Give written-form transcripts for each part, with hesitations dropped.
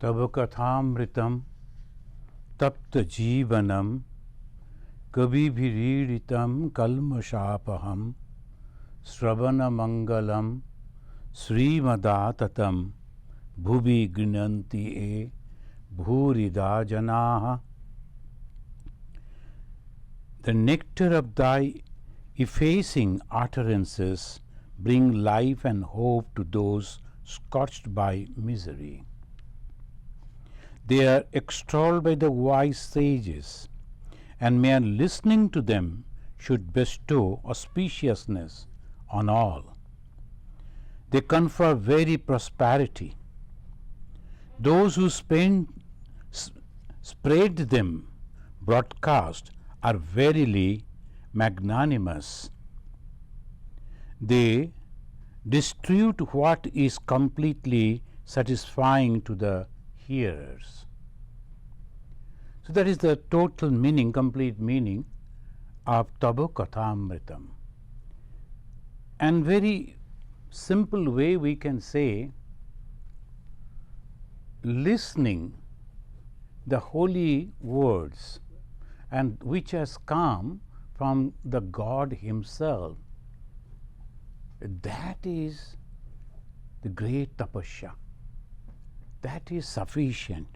तव कथामृतं तप्त जीवनं कविभिरीडितं कल्मषापहं श्रवणमङ्गलं श्रीमदाततं भुवि गृह्णन्ति ये भूरिदा जनाः. The nectar of thy effacing utterances bring life and hope to those scorched by misery. They are extolled by the wise sages, and man listening to them should bestow auspiciousness on all. They confer very prosperity. Those who spread them broadcast are verily magnanimous. They distribute what is completely satisfying to the hearers. So that is the total meaning, complete meaning of Tavo Kathamritam. And very simple way we can say, listening the holy words and which has come from the God Himself, that is the great tapasya. That is sufficient.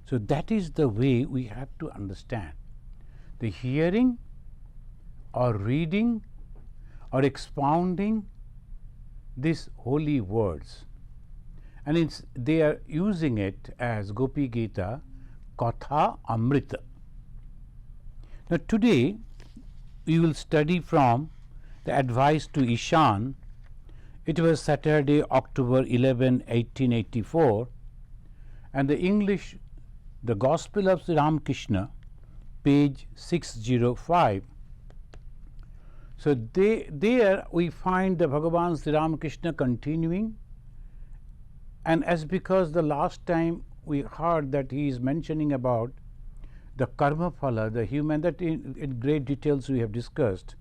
So that is the way we have to understand. The hearing or reading or expounding these holy words. And they are using it as Gopi Gita, Katha Amrita. Now today we will study from the advice to Ishan. It was Saturday, October 11, 1884, and the English, the Gospel of Sri Ramakrishna, page 605. So there we find the Bhagavan Sri Ramakrishna continuing, and as because the last time we heard that he is mentioning about the karma phala, the human, that in great details we have discussed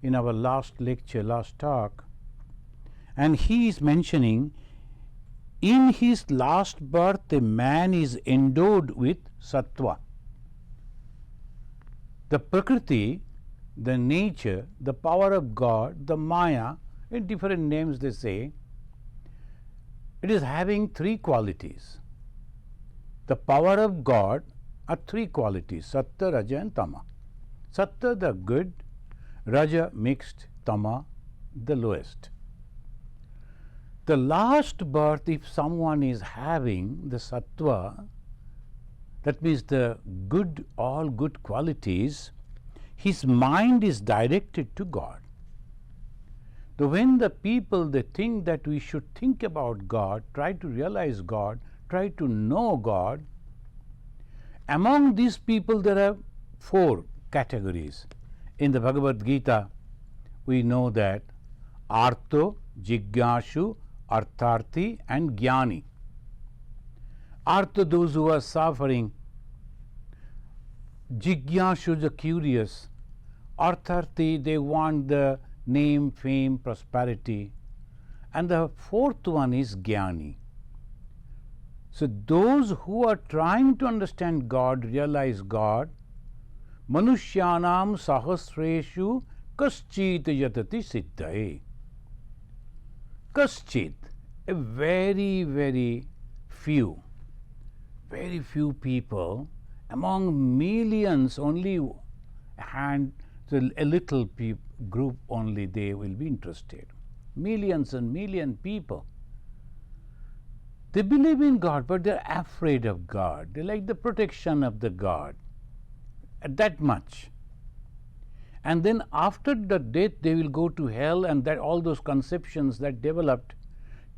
in our last lecture, last talk, and he is mentioning in his last birth a man is endowed with sattva. The prakriti, the nature, the power of God, the maya, in different names they say, it is having three qualities. The power of God are three qualities: sattva, raja and tama. Sattva the good, raja mixed, tama the lowest. The last birth, if someone is having the sattva, that means the good, all good qualities, his mind is directed to God. So when the people, they think that we should think about God, try to realize God, try to know God, among these people there are four categories. In the Bhagavad-Gita we know that Artho, Jigyashu, Artharthi and Jnani. Artha, those who are suffering; Jigyashu, the curious; Artharthi, they want the name, fame, prosperity; and the fourth one is Jnani. So those who are trying to understand God, realize God, Manushyanam sahasreshu kaschit yatati siddhaye. Kaschit, a very, very few people among millions, only a little group only they will be interested. Millions and million people. They believe in God, but they are afraid of God. They like the protection of the God, that much. And then after the death they will go to hell, and that all those conceptions that developed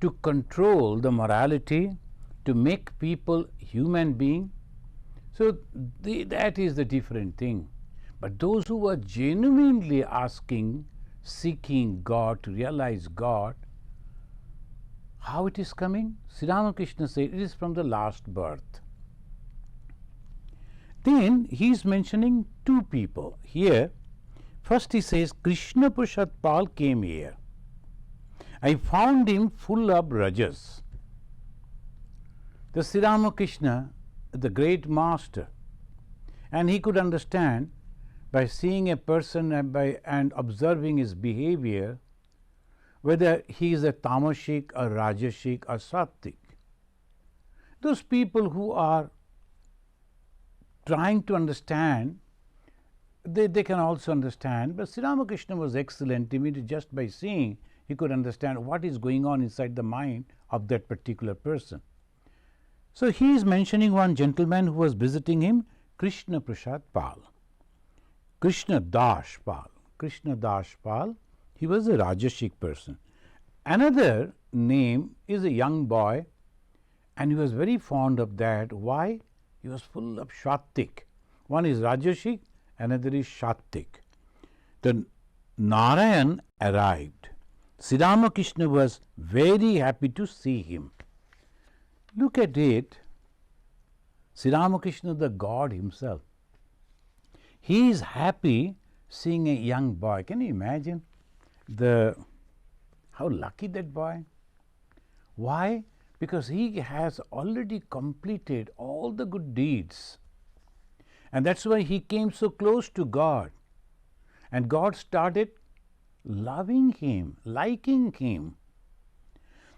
to control the morality, to make people human being. So that is the different thing. But those who are genuinely asking, seeking God, to realize God, how it is coming? Sri Ramakrishna said it is from the last birth. Then he is mentioning two people here. First he says, Krishna Pushatpal came here. I found him full of rajas. The Sri Ramakrishna, the great master, and he could understand by seeing a person and observing his behavior whether he is a tamasic or rajasic or sattvic. Those people who are trying to understand, they can also understand, but Sri Ramakrishna was excellent. Immediately just by seeing, he could understand what is going on inside the mind of that particular person. So he is mentioning one gentleman who was visiting him, Krishna Prasad Pal. Krishna Das Pal. Krishna Das Pal, he was a Rajasic person. Another name is a young boy, and he was very fond of that. Why? He was full of Sattvic. One is Rajasic, another is Sattvic. The Narayan arrived. Sri Ramakrishna was very happy to see him. Look at it. Sri Ramakrishna, the God himself, he is happy seeing a young boy. Can you imagine how lucky that boy? Why? Because he has already completed all the good deeds, and that's why he came so close to God, and God started loving him, liking him.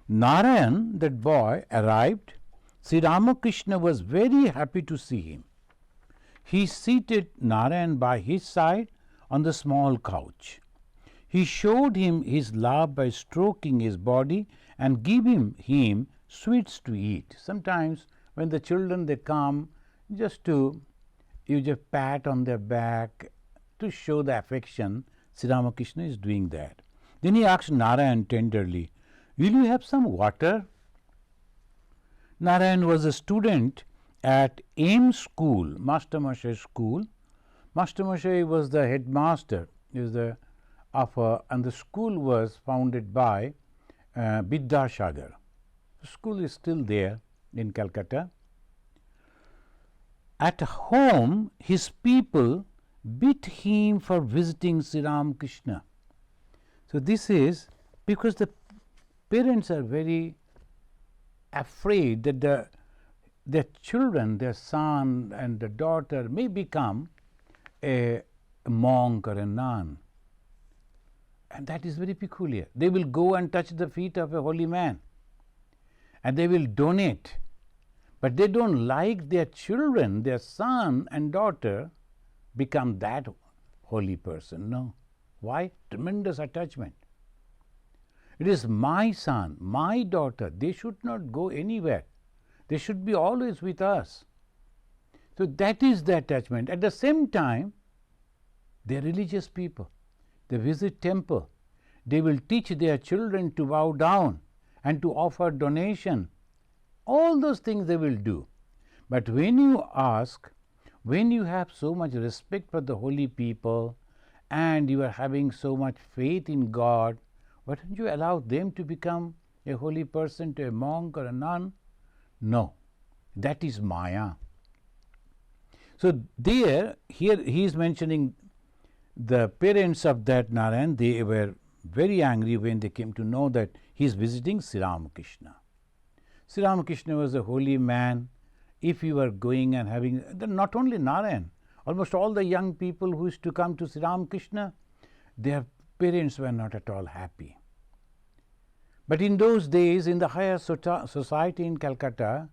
Narayan, that boy, arrived. Sri Ramakrishna was very happy to see him. He seated Narayan by his side on the small couch. He showed him his love by stroking his body and giving him sweets to eat. Sometimes when the children they come, you just pat on their back to show the affection. Sri Ramakrishna is doing that. Then he asked Narayan tenderly, "Will you have some water?" Narayan was a student at AIM school, Master Moshe school. Master Moshe was the headmaster, and the school was founded by Vidyasagar. The school is still there in Calcutta. At home, his people beat him for visiting Sri Ramakrishna. So this is because the parents are very afraid that their children, their son and the daughter may become a monk or a nun. And that is very peculiar. They will go and touch the feet of a holy man, and they will donate. But they don't like their children, their son and daughter, become that holy person. No. Why? Tremendous attachment. It is my son, my daughter. They should not go anywhere. They should be always with us. So that is the attachment. At the same time, they are religious people. They visit temple. They will teach their children to bow down and to offer donation. All those things they will do. But when you ask, when you have so much respect for the holy people and you are having so much faith in God, why don't you allow them to become a holy person, to a monk or a nun? No, that is Maya. So here he is mentioning the parents of that Narayan. They were very angry when they came to know that he is visiting Sri Ramakrishna. Sri Ramakrishna was a holy man. If you were going and having, not only Narayan, almost all the young people who used to come to Sri Ramakrishna, their parents were not at all happy. But in those days, in the higher society in Calcutta,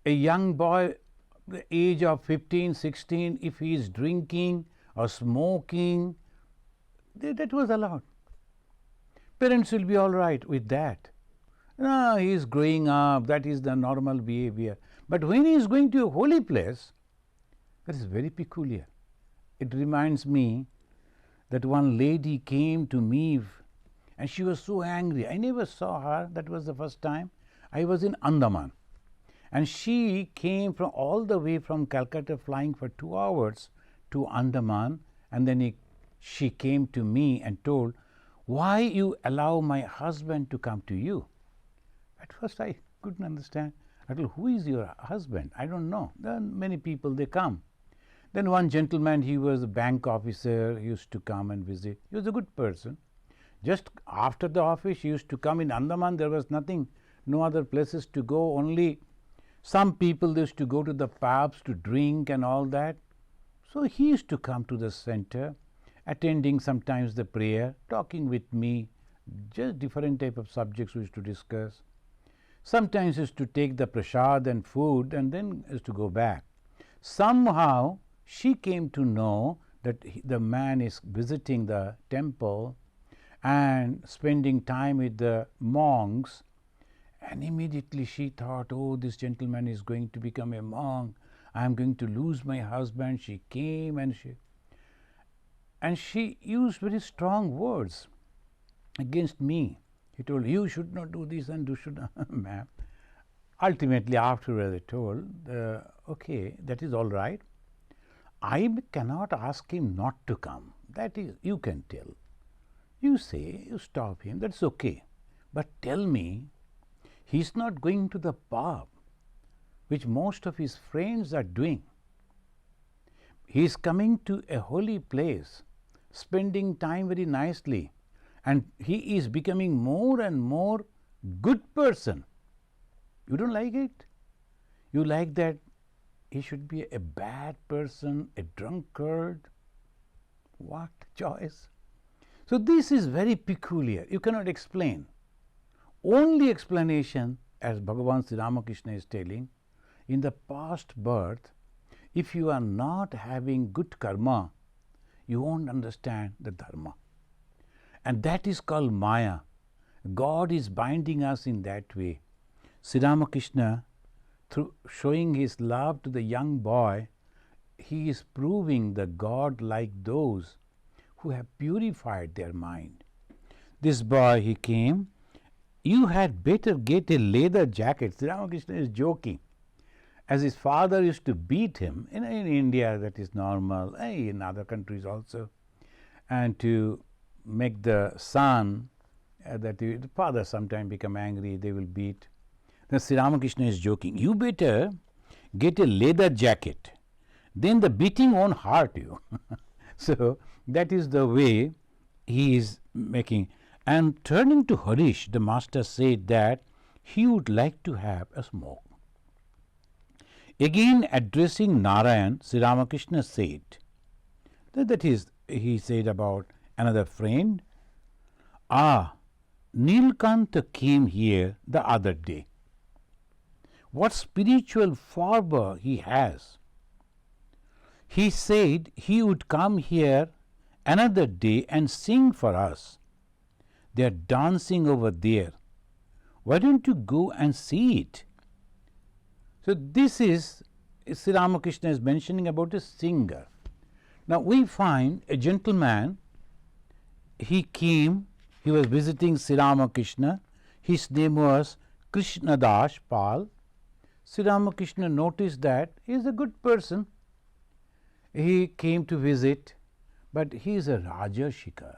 a young boy, the age of 15, 16, if he is drinking or smoking, that was allowed. Parents will be all right with that. No, he is growing up, that is the normal behavior. But when he is going to a holy place, that is very peculiar. It reminds me that one lady came to me and she was so angry. I never saw her, that was the first time. I was in Andaman. And she came from all the way from Calcutta, flying for 2 hours to Andaman, and then she came to me and told, "Why you allow my husband to come to you?" At first I couldn't understand. I told, "Who is your husband? I don't know." There are many people, they come. Then one gentleman, he was a bank officer, he used to come and visit. He was a good person. Just after the office, he used to come in Andaman. There was nothing, no other places to go, only some people used to go to the pubs to drink and all that. So he used to come to the center, attending sometimes the prayer, talking with me, just different type of subjects we used to discuss. Sometimes used to take the prasad and food and then used to go back. Somehow she came to know that the man is visiting the temple and spending time with the monks, and immediately she thought, oh, this gentleman is going to become a monk, I am going to lose my husband. She came and she used very strong words against me. He told, you should not do this and you should not. Ma'am. Ultimately, afterwards I told, okay, that is all right. I cannot ask him not to come. That is, you can tell. You say, you stop him, that's okay. But tell me, he's not going to the pub, which most of his friends are doing. He is coming to a holy place, spending time very nicely, and he is becoming more and more good person. You don't like it? You like that he should be a bad person, a drunkard? What choice? So this is very peculiar. You cannot explain. Only explanation, as Bhagavan Sri Ramakrishna is telling, in the past birth, if you are not having good karma, you won't understand the dharma. And that is called Maya. God is binding us in that way. Sri Ramakrishna, through showing his love to the young boy, he is proving the God like those who have purified their mind. This boy, he came, you had better get a leather jacket. Sri Ramakrishna is joking. As his father used to beat him, in India that is normal, in other countries also, and to make the son, the father sometimes become angry, they will beat. Then Sri Ramakrishna is joking, you better get a leather jacket, then the beating won't hurt you. So that is the way he is making. And turning to Harish, the master said that he would like to have a smoke. Again addressing Narayan, Sri Ramakrishna said, that is, he said about another friend, Nilkanta came here the other day. What spiritual fervor he has. He said he would come here another day and sing for us. They are dancing over there. Why don't you go and see it? So this is, Sri Ramakrishna is mentioning about a singer. Now we find a gentleman, he came, he was visiting Sri Ramakrishna, his name was Krishnadas Pal. Sri Ramakrishna noticed that he is a good person. He came to visit, but he is a Rajashika.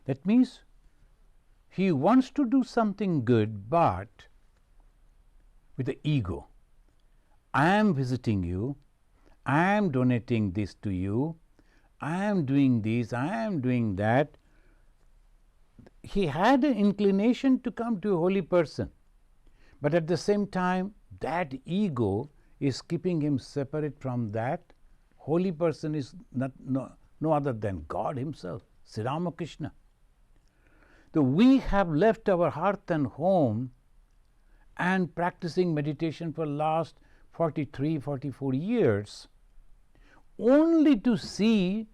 That means he wants to do something good, but with the ego. I am visiting you, I am donating this to you, I am doing this, I am doing that. He had an inclination to come to a holy person, but at the same time, that ego is keeping him separate from that. Holy person is no other than God himself, Sri Ramakrishna. So we have left our hearth and home and practicing meditation for last 43, 44 years only to see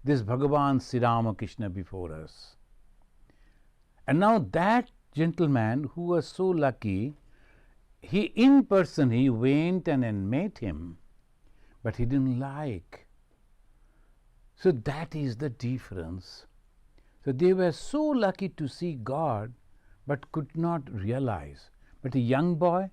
this Bhagavan Sri Ramakrishna before us. And now that gentleman who was so lucky, he in person, he went and met him, but he didn't like. So that is the difference. So they were so lucky to see God, but could not realize. But a young boy,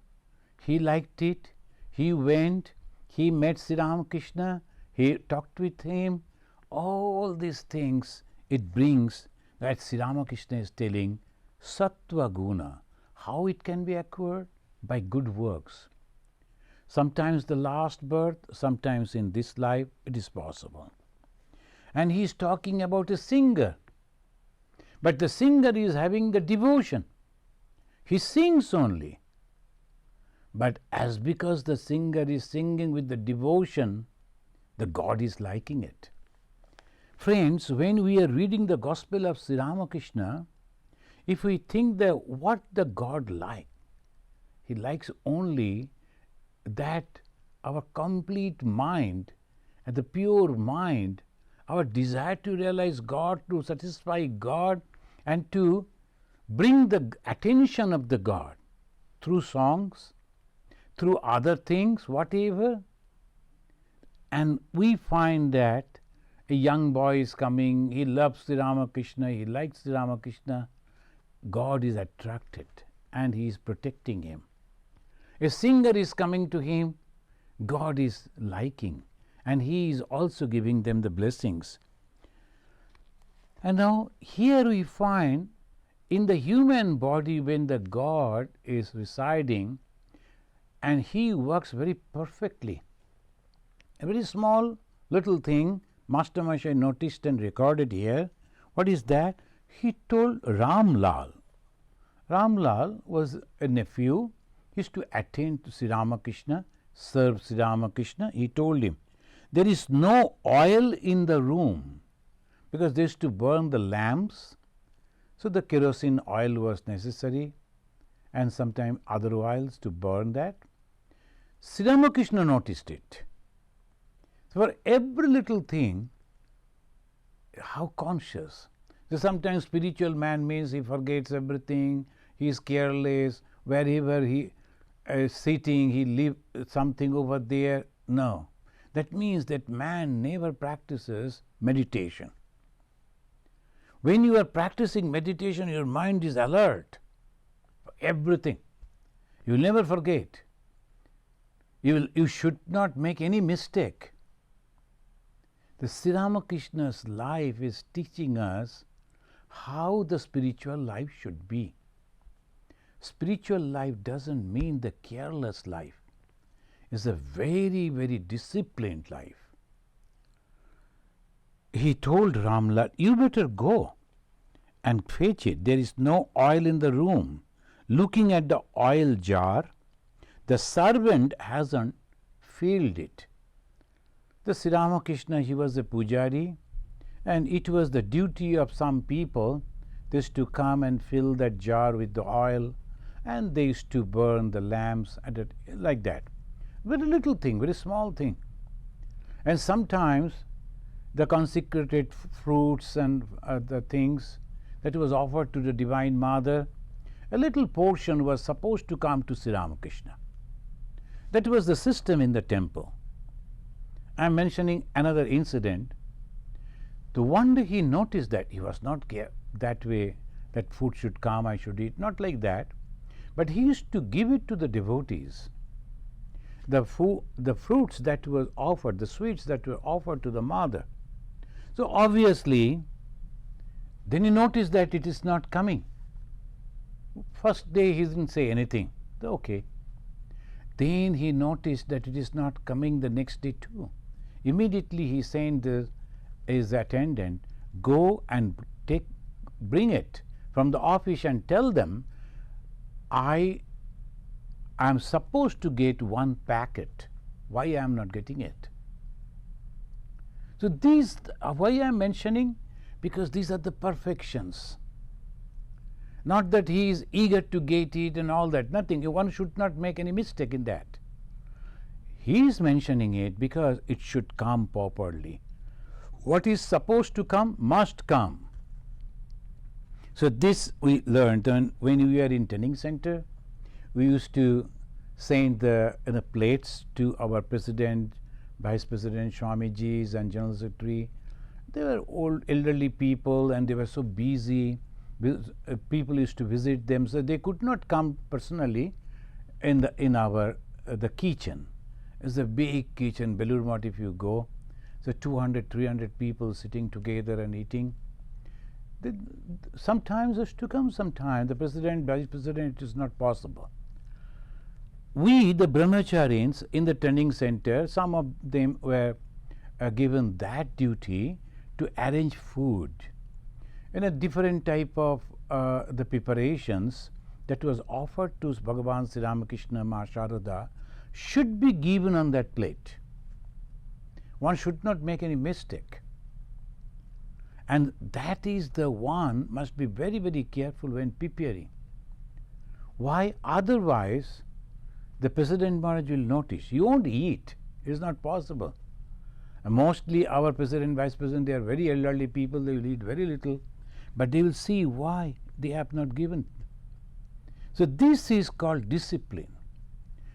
he liked it, he went, he met Sri Ramakrishna, he talked with him. All these things it brings, that Sri Ramakrishna is telling, Sattva Guna, how it can be acquired? By good works. Sometimes the last birth, sometimes in this life, it is possible. And he is talking about a singer. But the singer is having the devotion. He sings only, But as because the singer is singing with the devotion, the God is liking it. Friends, when we are reading the Gospel of Sri Ramakrishna, if we think that what the God likes, He likes only that our complete mind and the pure mind, our desire to realize God, to satisfy God, and to bring the attention of the God through songs, through other things, whatever. And we find that a young boy is coming, he loves Sri Ramakrishna, he likes Sri Ramakrishna, God is attracted and He is protecting him. A singer is coming to him, God is liking, and He is also giving them the blessings. And now here we find in the human body, when the God is residing, and He works very perfectly. A very small little thing Master Masha noticed and recorded here. What is that? He told Ramlal. Ramlal was a nephew. He used to attend to Sri Ramakrishna, serve Sri Ramakrishna. He told him, there is no oil in the room, because they used to burn the lamps. So the kerosene oil was necessary, and sometimes other oils to burn that. Sri Ramakrishna noticed it. So for every little thing, how conscious. So sometimes spiritual man means he forgets everything, he is careless, wherever he is sitting, he leaves something over there. No. That means that man never practices meditation. When you are practicing meditation, your mind is alert for everything. You will never forget. You should not make any mistake. The Sri Ramakrishna's life is teaching us how the spiritual life should be. Spiritual life doesn't mean the careless life. It's a very, very disciplined life. He told Ramlal, you better go and fetch it. There is no oil in the room. Looking at the oil jar, the servant hasn't filled it. The Sri Ramakrishna, he was a pujari, and it was the duty of some people just to come and fill that jar with the oil, and they used to burn the lamps like that. Very little thing, very small thing. And sometimes the consecrated fruits and the things that was offered to the Divine Mother, a little portion was supposed to come to Sri Ramakrishna. That was the system in the temple. I am mentioning another incident. The one day he noticed that he was not that way, that food should come, I should eat, not like that. But he used to give it to the devotees. The fruits that were offered, the sweets that were offered to the mother. So obviously, then he noticed that it is not coming. First day he didn't say anything. Okay. Then he noticed that it is not coming the next day too. Immediately he sent his attendant, go and bring it from the office and tell them, I am supposed to get one packet. Why I am not getting it? So these, why I am mentioning? Because these are the perfections. Not that he is eager to get it and all that, nothing. One should not make any mistake in that. He is mentioning it because it should come properly. What is supposed to come must come. So this we learned when we were in training center. We used to send the plates to our president, vice president, Swamijis and general secretary. They were old elderly people and they were so busy. People used to visit them, so they could not come personally in our the kitchen. It's a big kitchen, Belur Math if you go. So 200, 300 people sitting together and eating. Sometimes it's to come, sometimes the president, vice president, it is not possible. We, the brahmacharis in the training center, some of them were given that duty to arrange food in a different type of the preparations that was offered to Bhagavan Sri Ramakrishna, Maha Sharada, should be given on that plate. One should not make any mistake. And that is the one must be very, very careful when preparing. Why? Otherwise, the President Maharaj will notice. You won't eat. It is not possible. And mostly our President, Vice President, they are very elderly people. They will eat very little. But they will see why they have not given. So this is called discipline.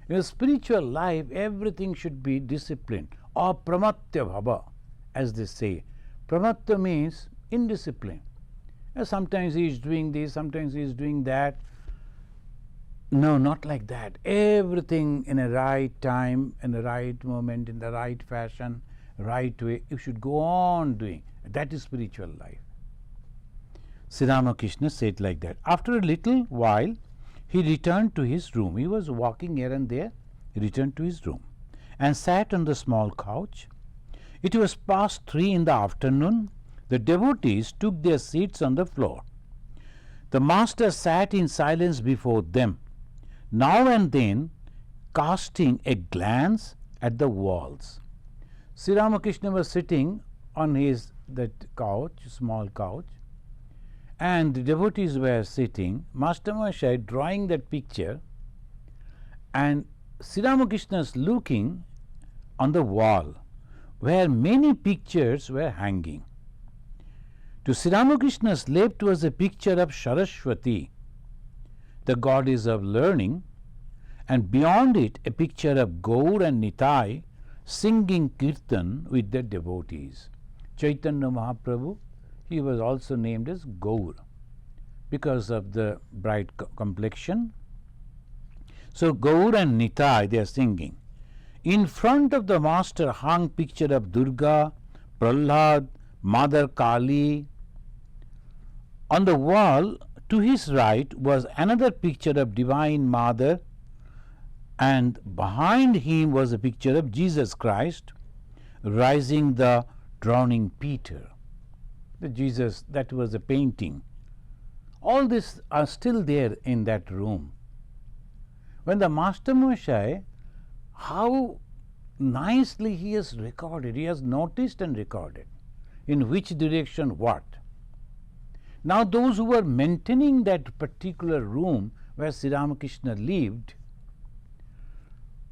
In a spiritual life, everything should be disciplined. Or pramatya bhava, as they say. Pramatya means indiscipline. Sometimes he is doing this, sometimes he is doing that. No, not like that. Everything in a right time, in the right moment, in the right fashion, right way. You should go on doing. That is spiritual life. Sri Ramakrishna said like that. After a little while, he returned to his room. He was walking here and there. He returned to his room and sat on the small couch. It was past 3 in the afternoon. The devotees took their seats on the floor. The master sat in silence before them, now and then casting a glance at the walls. Sri Ramakrishna was sitting on that couch, small couch, and the devotees were sitting. Master Mahashaya drawing that picture, and Sri Ramakrishna is looking on the wall where many pictures were hanging. To Sri Ramakrishna's left was a picture of Saraswati, the goddess of learning, and beyond it a picture of Gaur and Nitai singing kirtan with their devotees. Chaitanya Mahaprabhu, he was also named as Gaur because of the bright complexion. So Gaur and Nitai, they are singing. In front of the master hung picture of Durga, Prahlad, Mother Kali. On the wall to his right was another picture of Divine Mother, and behind him was a picture of Jesus Christ rising the drowning Peter. The Jesus, that was a painting. All this are still there in that room. When the Master Mahashaya, how nicely he has recorded, he has noticed and recorded in which direction what. Now those who were maintaining that particular room where Sri Ramakrishna lived,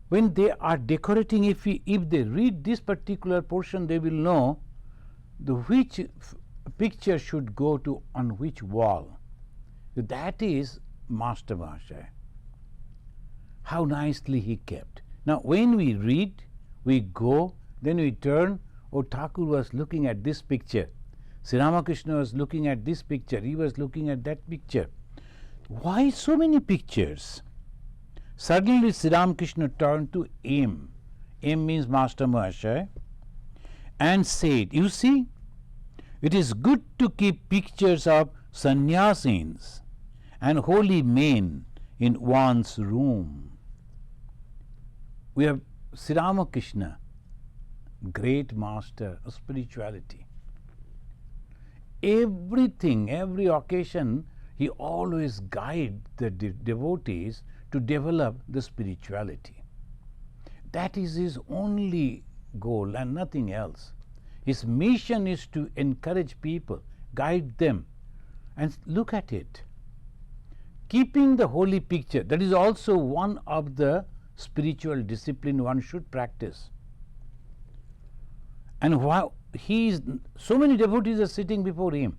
when they are decorating, if they read this particular portion, they will know which picture should go to on which wall. That is Master Mahashaya. How nicely he kept. Now when we read, we go, then we turn. Oh, Thakur was looking at this picture. Sri Ramakrishna was looking at this picture. He was looking at that picture. Why so many pictures? Suddenly Sri Ramakrishna turned to M. M means Master Mahashaya, and said, you see, it is good to keep pictures of sannyasins and holy men in one's room. We have Sri Ramakrishna, great master of spirituality. Everything, every occasion, he always guides the devotees to develop the spirituality. That is his only goal and nothing else. His mission is to encourage people, guide them, and look at it. Keeping the holy picture, that is also one of the spiritual discipline one should practice. And while so many devotees are sitting before him,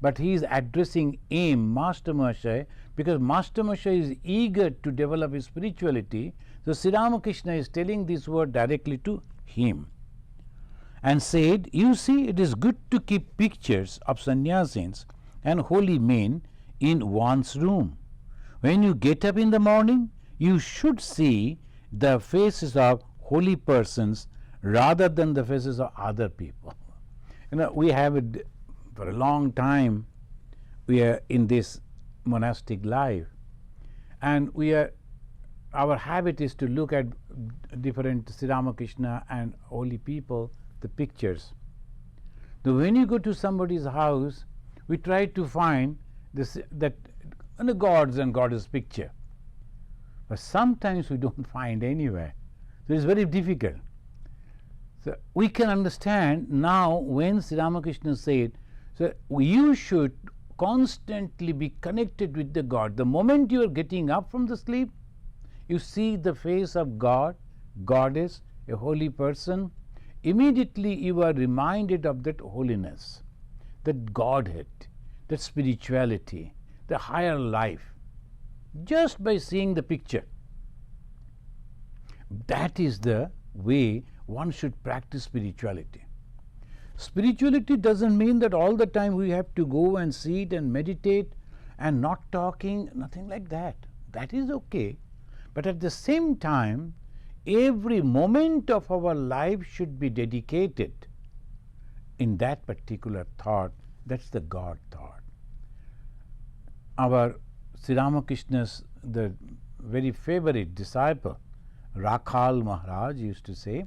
but he is addressing him, Master Mahashaya, because Master Mahashaya is eager to develop his spirituality. So Sri Ramakrishna is telling this word directly to him, and said, you see, it is good to keep pictures of sannyasins and holy men in one's room. When you get up in the morning, you should see the faces of holy persons rather than the faces of other people. We have it for a long time. We are in this monastic life, and our habit is to look at different Sri Ramakrishna and holy people, the pictures. So when you go to somebody's house, we try to find that and the gods and goddess picture. But sometimes we don't find anywhere. So it's very difficult. So we can understand now when Sri Ramakrishna said, so you should constantly be connected with the God. The moment you are getting up from the sleep, you see the face of God, goddess, a holy person, immediately you are reminded of that holiness, that Godhead, that spirituality, the higher life, just by seeing the picture. That is the way one should practice spirituality. Spirituality doesn't mean that all the time we have to go and sit and meditate and not talking, nothing like that. That is okay. But at the same time, every moment of our life should be dedicated in that particular thought. That's the God thought. Our Sri Ramakrishna's the very favorite disciple, Rakhal Maharaj, used to say,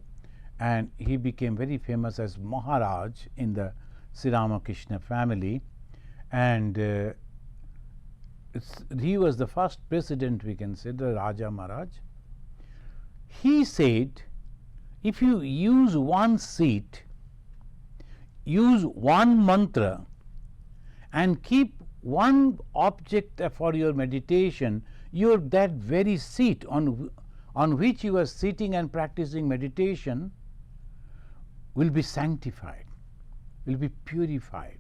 and he became very famous as Maharaj in the Sri Ramakrishna family, and he was the first president, we can say, the Raja Maharaj. He said, if you use one seat, use one mantra, and keep one object for your meditation, that very seat on which you are sitting and practicing meditation will be sanctified, will be purified.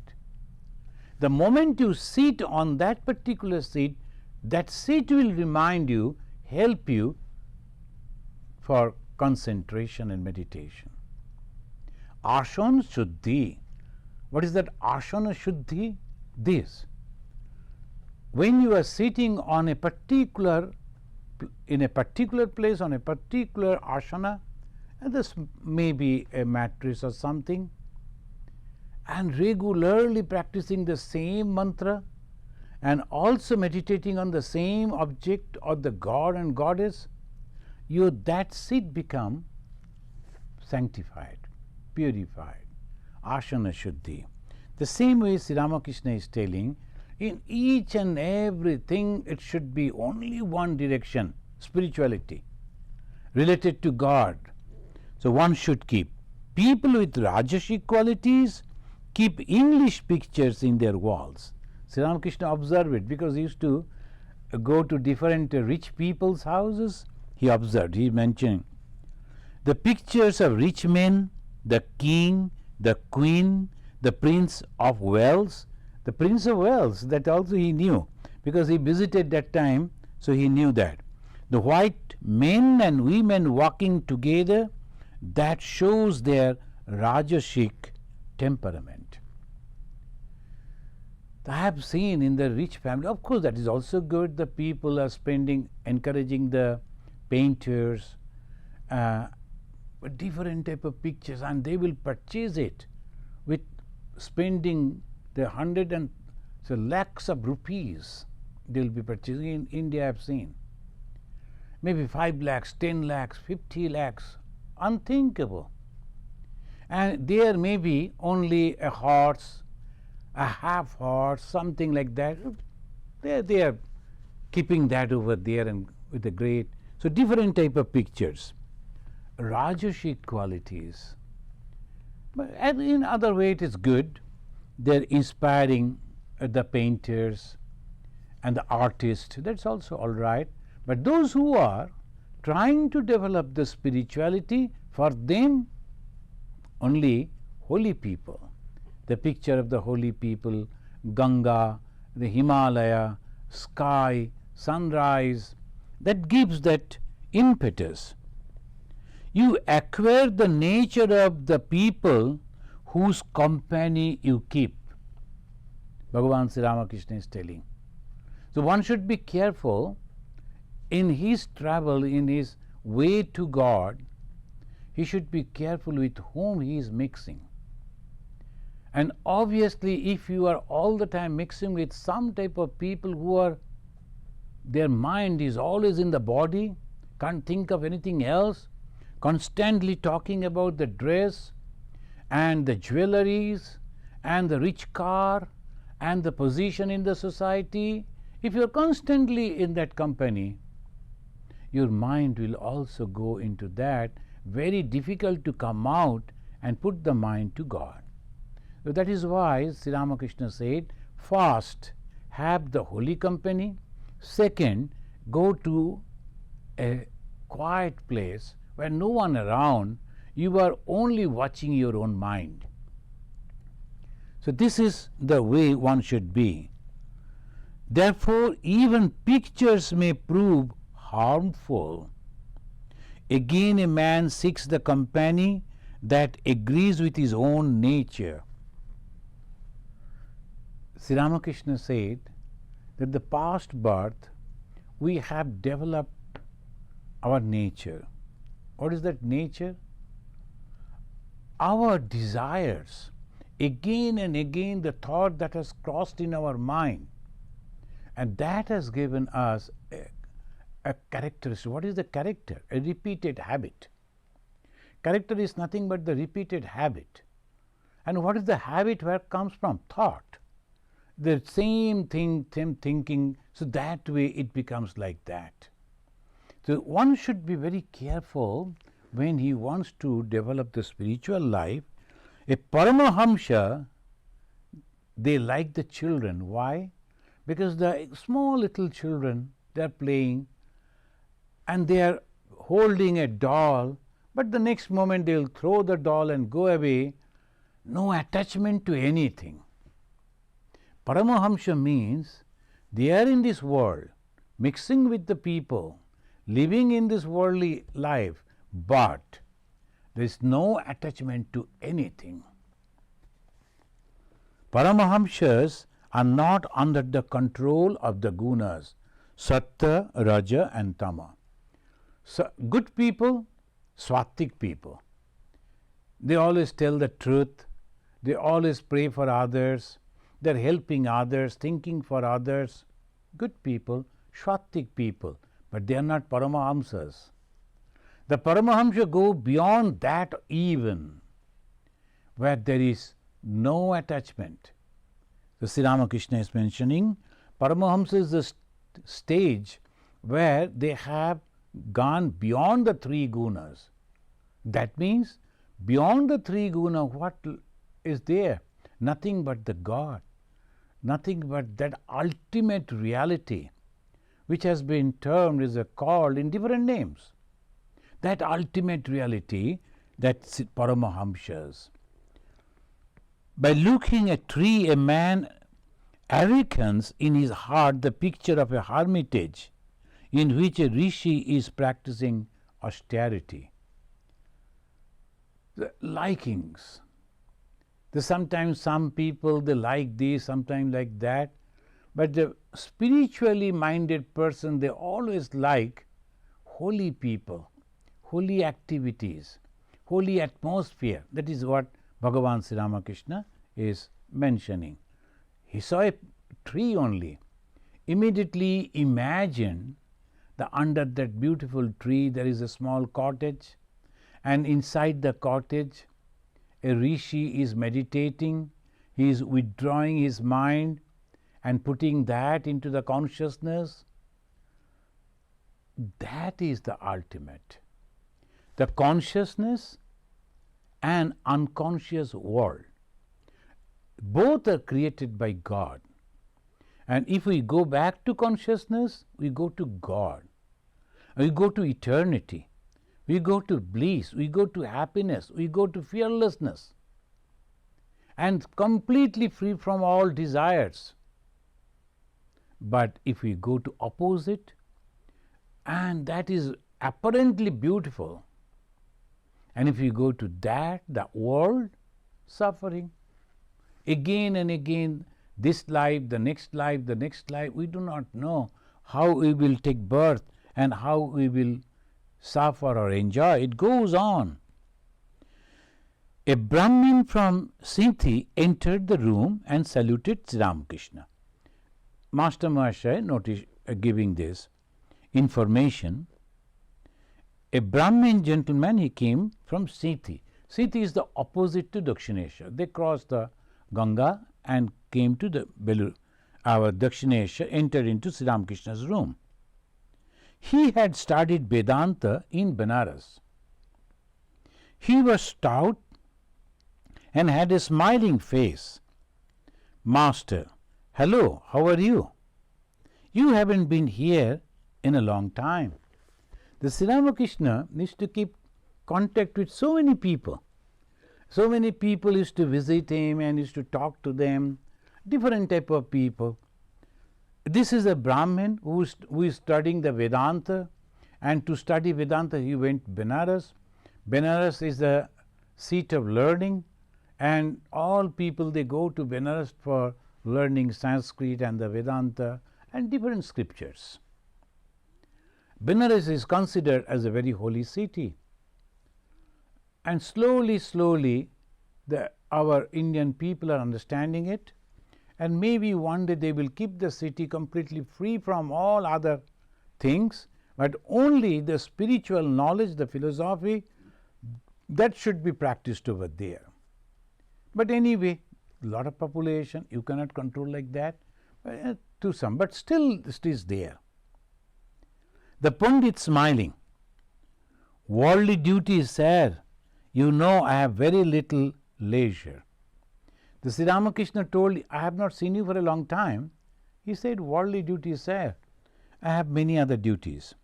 The moment you sit on that particular seat, that seat will remind you, help you for concentration and meditation. Asana Shuddhi. What is that Asana Shuddhi? This. When you are sitting on a particular in a particular place, on a particular asana, and this may be a mattress or something, and regularly practicing the same mantra and also meditating on the same object or the God and Goddess, that seat become sanctified, purified. Asana Shuddhi. The same way Sri Ramakrishna is telling, in each and everything it should be only one direction, spirituality, related to God. So one should keep. People with Rajasic qualities keep English pictures in their walls. Sri Ramakrishna observed it because he used to go to different rich people's houses. He observed, he mentioned the pictures of rich men, the king, the queen, the Prince of Wales. The Prince of Wales, that also he knew because he visited that time, so he knew that. The white men and women walking together, that shows their Rajasic temperament. I have seen in the rich family, of course that is also good, the people are encouraging the painters, different type of pictures, and they will purchase it with spending the lakhs of rupees they will be purchasing. In India I have seen maybe 5 lakhs, 10 lakhs, 50 lakhs, unthinkable. And there may be only a horse, a half horse, something like that. They are keeping that over there and with a great, so different type of pictures. Rajasic qualities. But in other way it is good. They are inspiring the painters and the artists. That's also all right. But those who are trying to develop the spirituality, for them only holy people. The picture of the holy people, Ganga, the Himalaya, sky, sunrise, that gives that impetus. You acquire the nature of the people whose company you keep. Bhagavan Sri Ramakrishna is telling. So one should be careful in his travel, in his way to God. He should be careful with whom he is mixing. And obviously, if you are all the time mixing with some type of people who are, their mind is always in the body, can't think of anything else, constantly talking about the dress and the jewelries and the rich car and the position in the society, If you are constantly in that company, your mind will also go into that. Very difficult to come out and put the mind to God. So that is why Sri Ramakrishna said, first, have the holy company. Second, go to a quiet place where no one around, you are only watching your own mind. So this is the way one should be. Therefore, even pictures may prove harmful. Again, a man seeks the company that agrees with his own nature. Sri Ramakrishna said that the past birth we have developed our nature. What is that nature? Our desires. Again and again the thought that has crossed in our mind, and that has given us a characteristic. What is the character? A repeated habit. Character is nothing but the repeated habit. And what is the habit? Where it comes from? Thought. The same thing, same thinking, so that way it becomes like that. So one should be very careful when he wants to develop the spiritual life. A Paramahamsa, they like the children. Why? Because the small little children, they are playing and they are holding a doll, but the next moment they will throw the doll and go away. No attachment to anything. Paramahamsa means they are in this world, mixing with the people, living in this worldly life, but there is no attachment to anything. Paramahamsas are not under the control of the gunas, sattva, raja and tama. So good people, swatik people. They always tell the truth, they always pray for others, they are helping others, thinking for others. Good people, swatik people, but they are not Paramahamsas. The Paramahamsa go beyond that even, where there is no attachment. So Sri Ramakrishna is mentioning Paramahamsa is the stage where they have gone beyond the three gunas. That means beyond the three guna, what is there? Nothing but the God, nothing but that ultimate reality, which has been termed is called in different names. That ultimate reality, that's Paramahamsas. By looking at tree, a man awakens in his heart the picture of a hermitage in which a rishi is practicing austerity. The likings. Sometimes some people they like this, sometimes like that, but the spiritually minded person they always like holy people, holy activities, holy atmosphere. That is what Bhagavan Sri Ramakrishna is mentioning. He saw a tree only. Immediately imagine under that beautiful tree there is a small cottage, and inside the cottage a rishi is meditating, he is withdrawing his mind and putting that into the consciousness. That is the ultimate. The consciousness and unconscious world, both are created by God. And if we go back to consciousness, we go to God. We go to eternity. We go to bliss. We go to happiness. We go to fearlessness. And completely free from all desires. But if we go to opposite, and that is apparently beautiful, and if we go to that, the world, suffering. Again and again, this life, the next life, the next life, we do not know how we will take birth and how we will suffer or enjoy. It goes on. A Brahmin from Sinti entered the room and saluted Sri Ramakrishna. Master Mahashaya notice giving this information. A Brahmin gentleman, he came from Sinti. Sinti is the opposite to Dakshinesha. They crossed the Ganga and came to the our Dakshinesha, entered into Sri Ramakrishna's room. He had studied Vedanta in Banaras. He was stout and had a smiling face. Master, hello, how are you? You haven't been here in a long time. The Sri Ramakrishna used to keep contact with so many people. So many people used to visit him and used to talk to them, different type of people. This is a Brahmin who is studying the Vedanta, and to study Vedanta he went to Banaras. Banaras is the seat of learning, and all people, they go to Banaras for learning Sanskrit and the Vedanta and different scriptures. Banaras is considered as a very holy city, and slowly our Indian people are understanding it, and maybe one day they will keep the city completely free from all other things, but only the spiritual knowledge, the philosophy, that should be practiced over there. But anyway, a lot of population, you cannot control like that to some, but still it is there. The Pundit smiling. Worldly duties, sir. You know I have very little leisure. The Sri Ramakrishna told, I have not seen you for a long time. He said, worldly duties, sir. I have many other duties.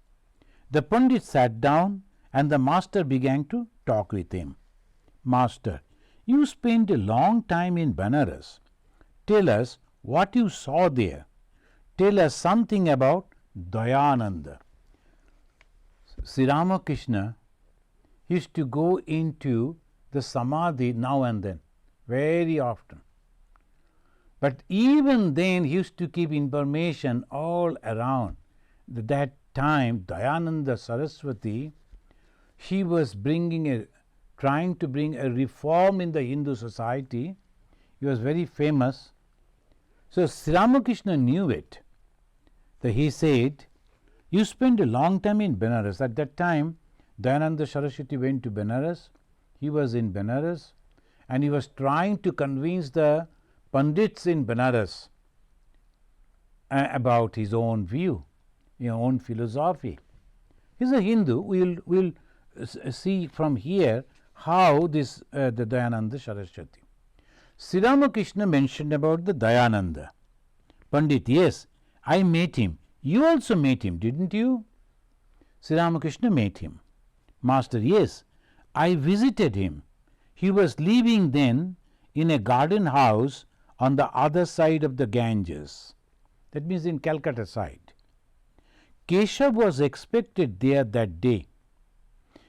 The Pundit sat down and the master began to talk with him. Master, you spent a long time in Banaras. Tell us what you saw there. Tell us something about Dayananda. Sri Ramakrishna used to go into the samadhi now and then, very often. But even then he used to keep information all around. That time Dayananda Saraswati, he was trying to bring a reform in the Hindu society. He was very famous. So Sri Ramakrishna knew it. So he said, you spent a long time in Banaras. At that time, Dayananda Saraswati went to Banaras. He was in Banaras and he was trying to convince the Pandits in Banaras about his own view, his own philosophy. He is a Hindu. We'll see from here how this the Dayananda Saraswati. Sri Ramakrishna mentioned about the Dayananda. Pandit, yes, I met him. You also met him, didn't you? Sri Ramakrishna met him. Master, yes, I visited him. He was living then in a garden house on the other side of the Ganges. That means in Calcutta side. Keshav was expected there that day.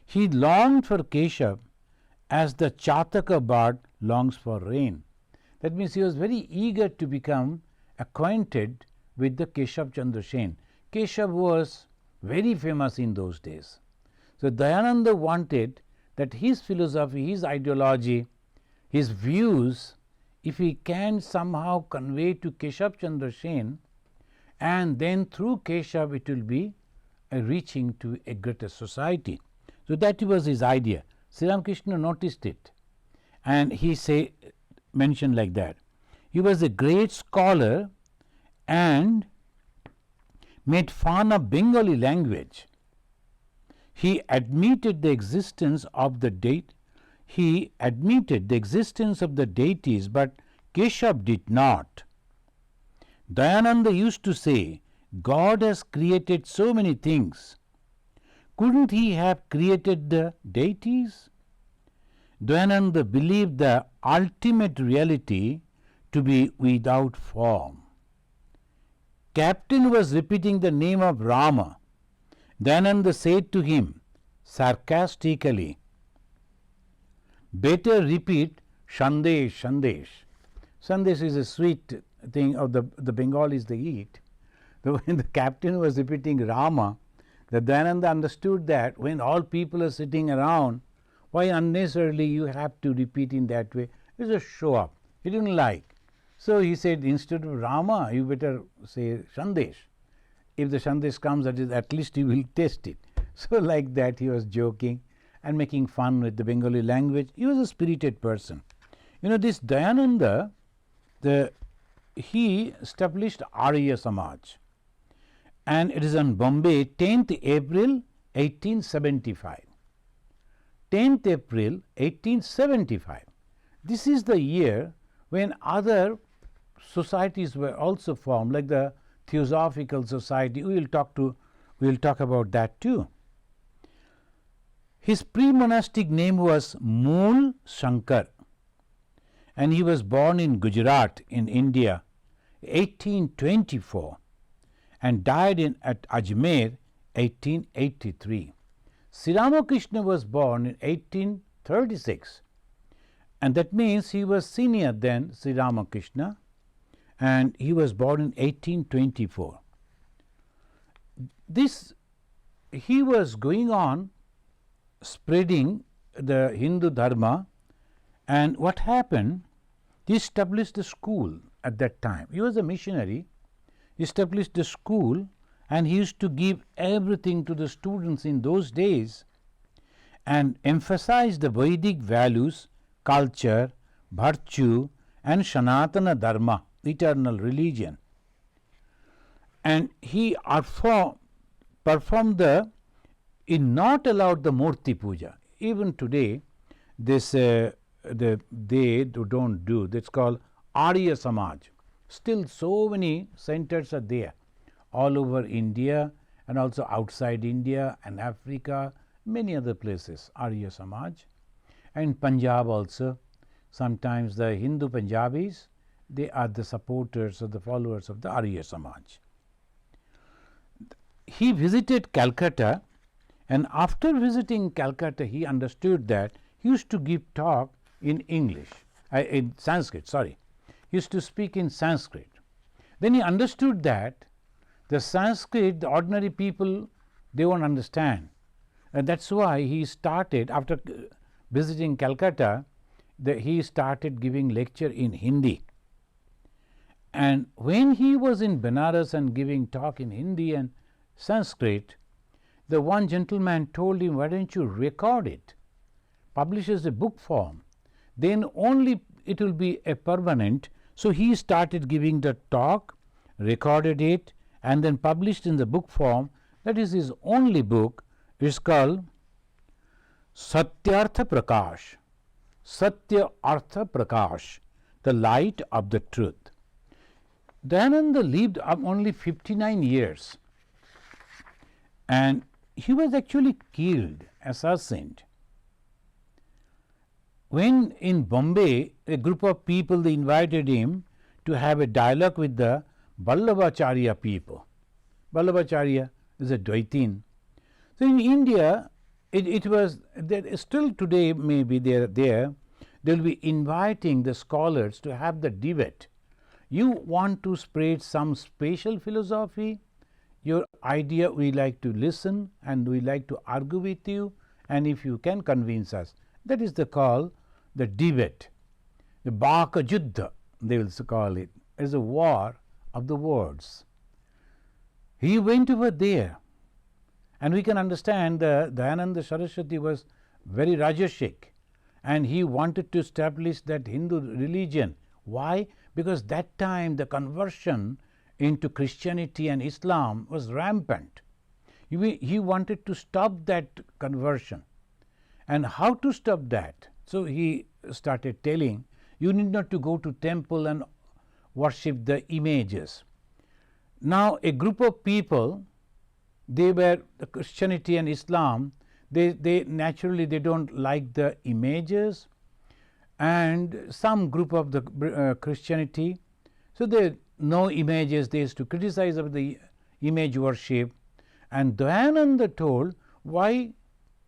He longed for Keshav as the Chataka bird longs for rain. That means he was very eager to become acquainted with the Keshav Chandra Sen. Keshav was very famous in those days. So Dayananda wanted that his philosophy, his ideology, his views, if he can somehow convey to Keshav Chandra Sen, and then through Keshav it will be reaching to a greater society. So that was his idea. Sri Ramakrishna noticed it, and he mentioned like that. He was a great scholar and made fun of Bengali language. He admitted the existence of the deities, but Keshav did not. Dayananda used to say, God has created so many things. Couldn't he have created the deities? Dayananda believed the ultimate reality to be without form. Captain was repeating the name of Rama. Dayananda said to him sarcastically, better repeat Sandesh, Sandesh. Sandesh is a sweet thing of the Bengalis they eat. So when the captain was repeating Rama, the Dayananda understood that when all people are sitting around, why unnecessarily you have to repeat in that way? It's a show up. He didn't like. So he said, instead of Rama, you better say Sandesh. If the Sandesh comes, at least you will taste it. So like that he was joking and making fun with the Bengali language. He was a spirited person. You know, this Dayananda, he established Arya Samaj, and it is on Bombay, 10th April 1875. 10th April 1875. This is the year when other societies were also formed, like the Theosophical Society. We will talk about that too. His pre-monastic name was Mool Shankar, and he was born in Gujarat in India 1824 and died at Ajmer 1883. Sri Ramakrishna was born in 1836, and that means he was senior than Sri Ramakrishna, and he was born in 1824. He was going on spreading the Hindu Dharma, and what happened, he established a school at that time. He was a missionary, he established a school, and he used to give everything to the students in those days and emphasize the Vedic values, culture, virtue, and Sanatana Dharma, eternal religion. And he performed not allowed the Murti Puja. Even today, they don't do. That's called Arya Samaj. Still, so many centers are there all over India and also outside India and Africa, many other places, Arya Samaj. And Punjab also, sometimes the Hindu Punjabis, they are the supporters or the followers of the Arya Samaj. He visited Calcutta, and after visiting Calcutta, he understood that he used to give talk in Sanskrit. He used to speak in Sanskrit. Then he understood that the Sanskrit, the ordinary people, they won't understand. And that's why he started, after visiting Calcutta, he started giving lecture in Hindi. And when he was in Banaras and giving talk in Hindi and Sanskrit, the one gentleman told him, why don't you record it, publish as a book form, then only it will be a permanent. So he started giving the talk, recorded it, and then published in the book form. That is his only book. It is called Satyartha Prakash, Satya Artha Prakash, the light of the truth. Dayananda lived only 59 years, and he was actually killed, assassinated. When in Bombay, a group of people, they invited him to have a dialogue with the Vallabhacharya people. Vallabhacharya is a Dvaitin. So in India, it was there, still today maybe they will be inviting the scholars to have the debate. You want to spread some special philosophy, your idea, we like to listen and we like to argue with you, and if you can convince us. That is the call, the debate. The Baka Juddha, they will call it, as a war of the words. He went over there, and we can understand the Dayananda Saraswati was very Rajasic, and he wanted to establish that Hindu religion. Why? Because that time the conversion into Christianity and Islam was rampant. He wanted to stop that conversion. And how to stop that? So he started telling, you need not to go to temple and worship the images. Now a group of people, they were the Christianity and Islam, they naturally they don't like the images, and some group of the Christianity, so they no images, they used to criticize of the image worship. And Dayananda told, why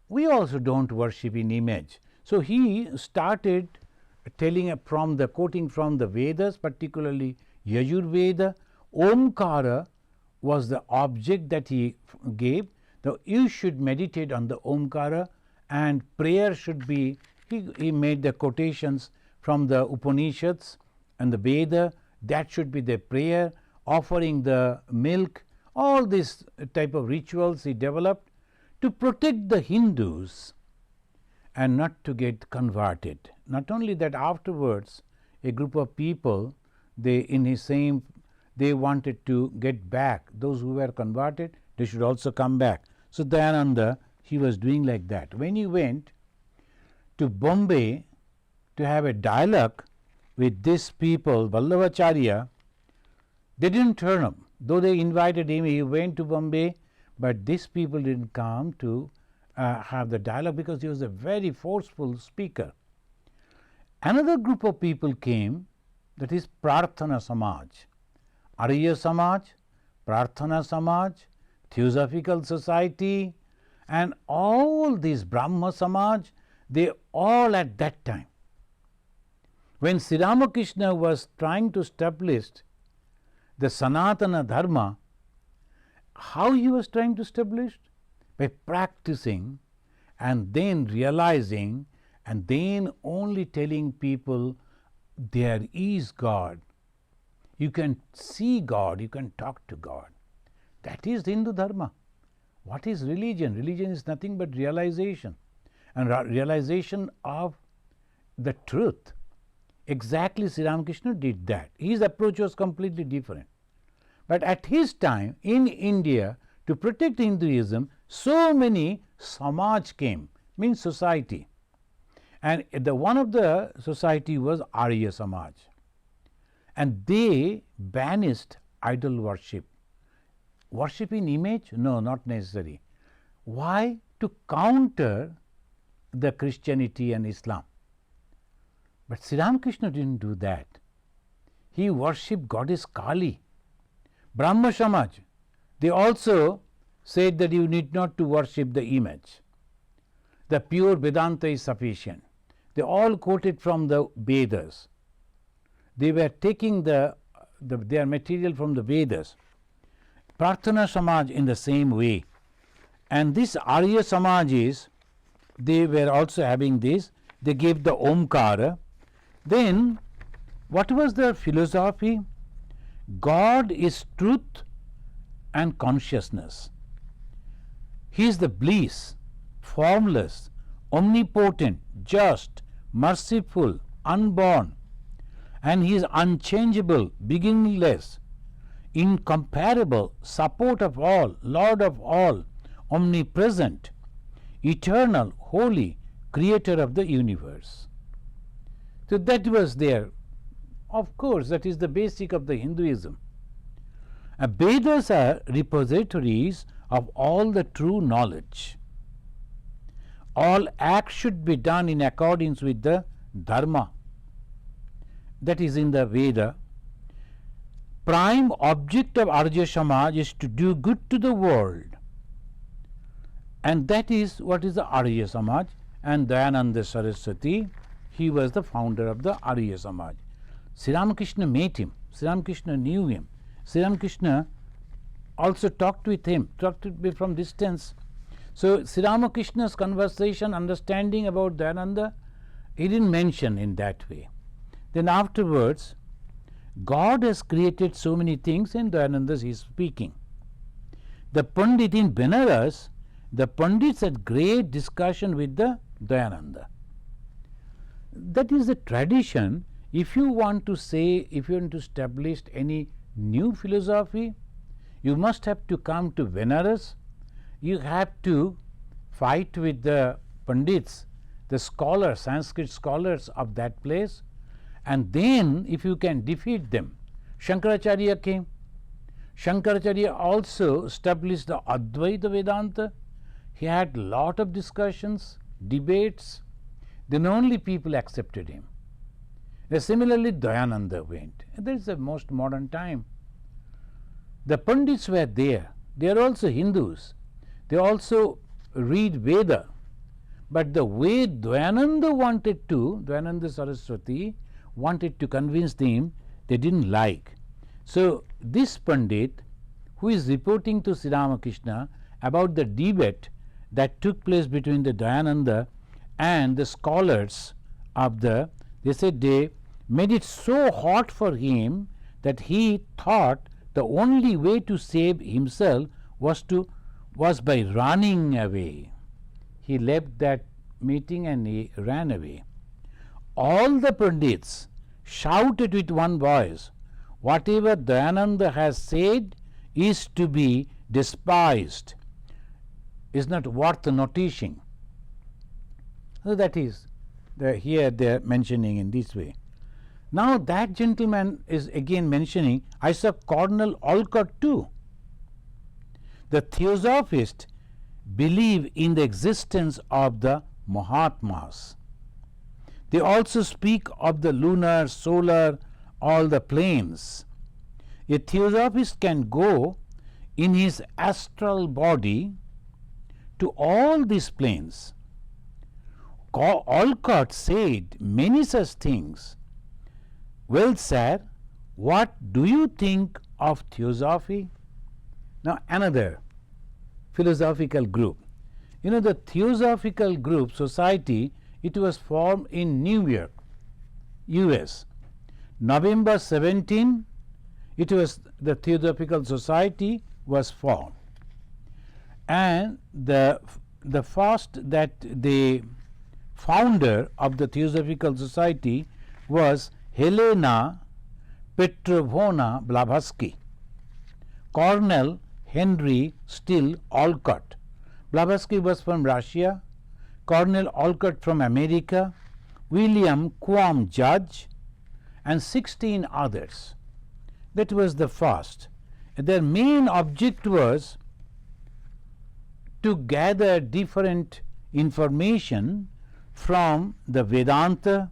we also don't worship in image. So he started telling quoting from the Vedas, particularly Yajurveda. Omkara was the object that he gave. You should meditate on the Omkara, and prayer should be, he made the quotations from the Upanishads and the Veda, that should be the prayer, offering the milk, all these type of rituals he developed to protect the Hindus and not to get converted. Not only that, afterwards a group of people, they wanted to get back those who were converted, they should also come back. So Dayananda, he was doing like that. When he went to Bombay to have a dialogue with these people, Vallabhacharya, they didn't turn up. Though they invited him, he went to Bombay, but these people didn't come to have the dialogue because he was a very forceful speaker. Another group of people came, that is Prarthana Samaj. Arya Samaj, Prarthana Samaj, Theosophical Society, and all these Brahma Samaj, they all at that time. When Sri Ramakrishna was trying to establish the Sanatana Dharma, how he was trying to establish? By practicing and then realizing and then only telling people there is God. You can see God, you can talk to God. That is Hindu Dharma. What is religion? Religion is nothing but realization, and realization of the truth. Exactly, Sri Ramakrishna did that. His approach was completely different. But at his time in India, to protect Hinduism, so many Samaj came, means society. And one of the society was Arya Samaj. And they banished idol worship. Worship in image? No, not necessary. Why? To counter the Christianity and Islam. But Sri Ramakrishna didn't do that. He worshipped goddess Kali. Brahma Samaj, they also said that you need not to worship the image. The pure Vedanta is sufficient. They all quoted from the Vedas. They were taking their material from the Vedas. Prarthana Samaj in the same way. And this Arya Samajis, they were also having this. They gave the Omkara. Then, what was their philosophy? God is truth and consciousness. He is the bliss, formless, omnipotent, just, merciful, unborn, and He is unchangeable, beginningless, incomparable, support of all, Lord of all, omnipresent, eternal, holy, creator of the universe. So that was there. Of course, that is the basic of the Hinduism. Vedas are repositories of all the true knowledge. All acts should be done in accordance with the Dharma. That is in the Veda. Prime object of Arya Samaj is to do good to the world. And that is what is the Arya Samaj. And Dayananda Saraswati, he was the founder of the Arya Samaj. Sri Ramakrishna met him. Sri Ramakrishna knew him. Sri Ramakrishna also talked with him, talked with him from distance. So Sri Ramakrishna's conversation, understanding about Dayananda, he didn't mention in that way. Then afterwards, God has created so many things, and Dayananda is speaking. The Pundit in Banaras, the Pundits had great discussion with the Dayananda. That is the tradition. If you want to say, if you want to establish any new philosophy, you must have to come to Banaras. You have to fight with the Pundits, the scholars, Sanskrit scholars of that place, and then if you can defeat them. Shankaracharya came. Shankaracharya also established the Advaita Vedanta. He had lot of discussions, debates, then only people accepted him. Similarly, Dayananda went. That is the most modern time. The Pundits were there. They are also Hindus. They also read Veda. But the way Dayananda Saraswati wanted to convince them, they didn't like. So this Pandit, who is reporting to Sri Ramakrishna about the debate that took place between the Dayananda and the scholars of they said they made it so hot for him that he thought the only way to save himself was by running away. He left that meeting and he ran away. All the Pandits shouted with one voice, whatever Dayananda has said is to be despised, is not worth noticing. So that is here they are mentioning in this way. Now that gentleman is again mentioning, I saw Cornell Olcott too. The Theosophists believe in the existence of the Mahatmas. They also speak of the lunar, solar, all the planes. A Theosophist can go in his astral body to all these planes. Olcott said many such things. Well, sir, what do you think of Theosophy? Now another philosophical group. You know, the Theosophical group society, it was formed in New York, US. November 17, it was the Theosophical Society was formed. And the first that the founder of the Theosophical Society was Helena Petrovna Blavatsky, Cornell Henry Still Olcott. Blavatsky was from Russia, Cornell Olcott from America, William Quam Judge, and 16 others. That was the first. Their main object was to gather different information from the Vedanta,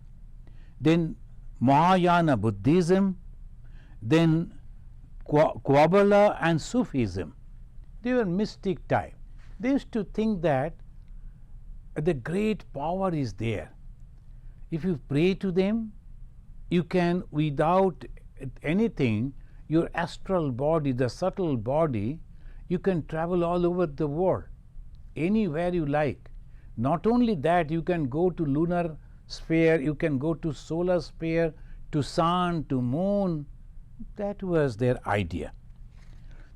then Mahayana Buddhism, then Kabbalah and Sufism. They were mystic type. They used to think that the great power is there. If you pray to them, you can, without anything, your astral body, the subtle body, you can travel all over the world, anywhere you like. Not only that, you can go to lunar sphere, you can go to solar sphere, to sun, to moon. That was their idea.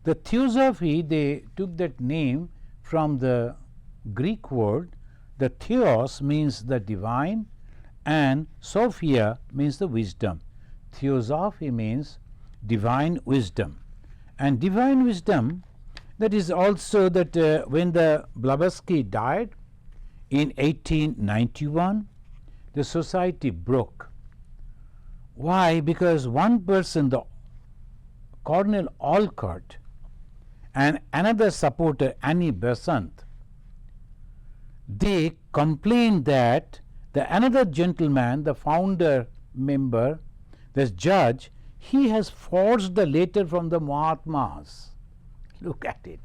The Theosophy, they took that name from the Greek word. The Theos means the divine and Sophia means the wisdom. Theosophy means divine wisdom. And divine wisdom, that is also that when the Blavatsky died in 1891, the society broke. Why? Because one person, the Cornell Olcott, and another supporter, Annie Besant, they complained that another gentleman, the founder member, this judge, he has forged the letter from the Mahatmas. Look at it.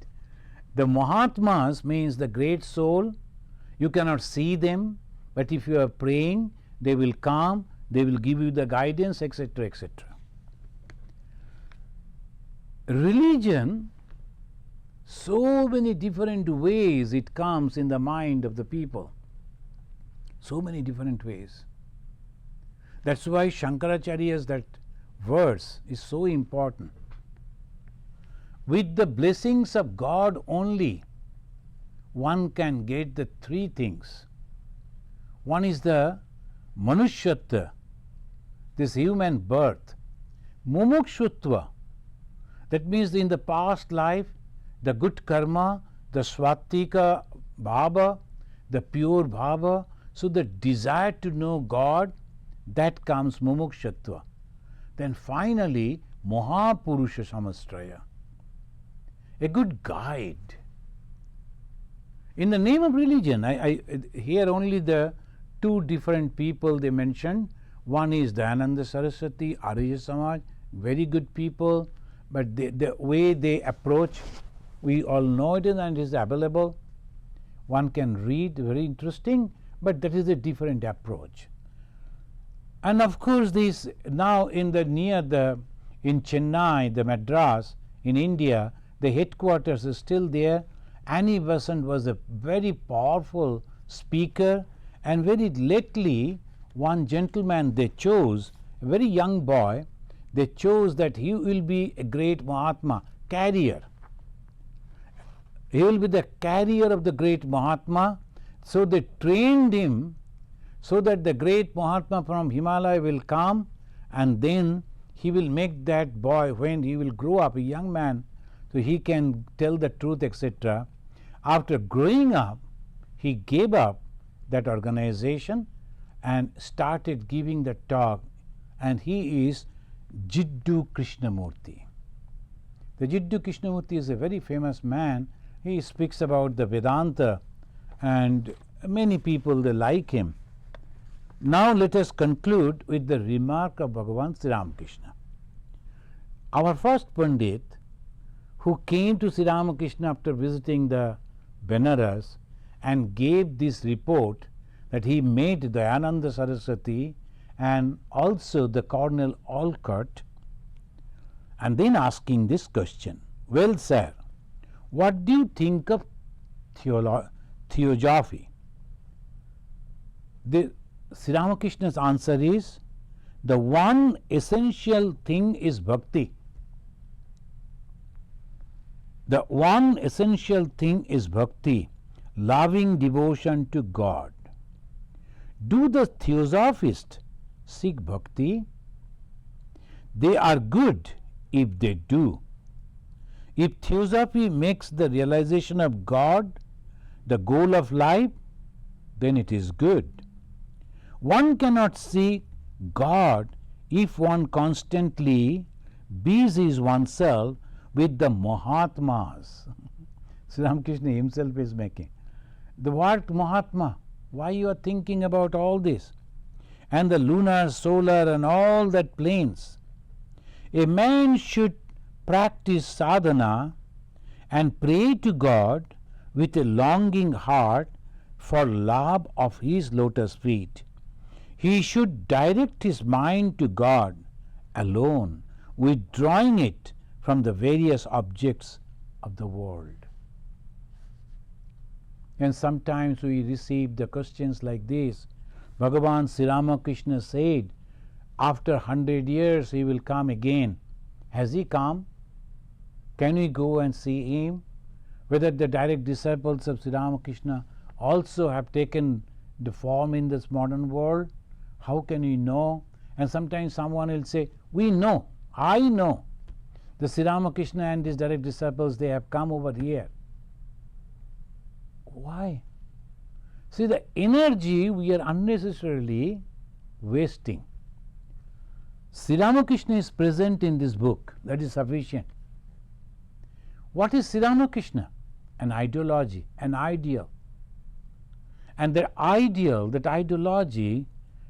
The Mahatmas means the great soul. You cannot see them, but if you are praying, they will come, they will give you the guidance, etc., etc. Religion, so many different ways it comes in the mind of the people. So many different ways. That's why Shankaracharya's that verse is so important. With the blessings of God only, one can get the three things. One is the Manushyatva, this human birth. Mumukshutva, that means in the past life, the good karma, the swatika bhava, the pure bhava, so the desire to know God, that comes mumukshutva. Then finally, Mahapurusha Samastraya, a good guide. In the name of religion, I hear only the two different people they mentioned. One is Dayananda Saraswati, Arya Samaj, very good people, but the way they approach, we all know it and it is available. One can read, very interesting, but that is a different approach. And of course, this now in Chennai, the Madras, in India, the headquarters is still there. Annie Besant was a very powerful speaker, and very lately one gentleman they chose, a very young boy, they chose that he will be a great Mahatma, carrier. He will be the carrier of the great Mahatma. So they trained him so that the great Mahatma from Himalaya will come, and then he will make that boy, when he will grow up, a young man, so he can tell the truth, etc. After growing up, he gave up that organization and started giving the talk, and he is Jiddu Krishnamurti. The Jiddu Krishnamurti is a very famous man. He speaks about the Vedanta, and many people, they like him. Now let us conclude with the remark of Bhagavan Sri Ramakrishna. Our first Pundit, who came to Sri Ramakrishna after visiting the Banaras and gave this report that he made Dayananda Saraswati and also the Colonel Olcott, and then asking this question, well, sir, what do you think of theosophy? Sri Ramakrishna's answer is, the one essential thing is bhakti. The one essential thing is bhakti, loving devotion to God. Do the theosophists seek bhakti? They are good if they do. If theosophy makes the realization of God the goal of life, then it is good. One cannot seek God if one constantly busies oneself with the Mahatmas. Sri Ramakrishna himself is making. The word Mahatma, why you are thinking about all this? And the lunar, solar and all that planes. A man should practice sadhana and pray to God with a longing heart for love of his lotus feet. He should direct his mind to God alone, withdrawing it from the various objects of the world. And sometimes we receive the questions like this. Bhagavan Sri Ramakrishna said, after 100 years he will come again. Has he come? Can we go and see him? Whether the direct disciples of Sri Ramakrishna also have taken the form in this modern world? How can we know? And sometimes someone will say, we know, I know. The Sri Ramakrishna and his direct disciples, they have come over here. Why? See, the energy we are unnecessarily wasting. Sri Ramakrishna is present in this book, that is sufficient. What is Sri Ramakrishna? An ideology, an ideal. And that ideal, that ideology,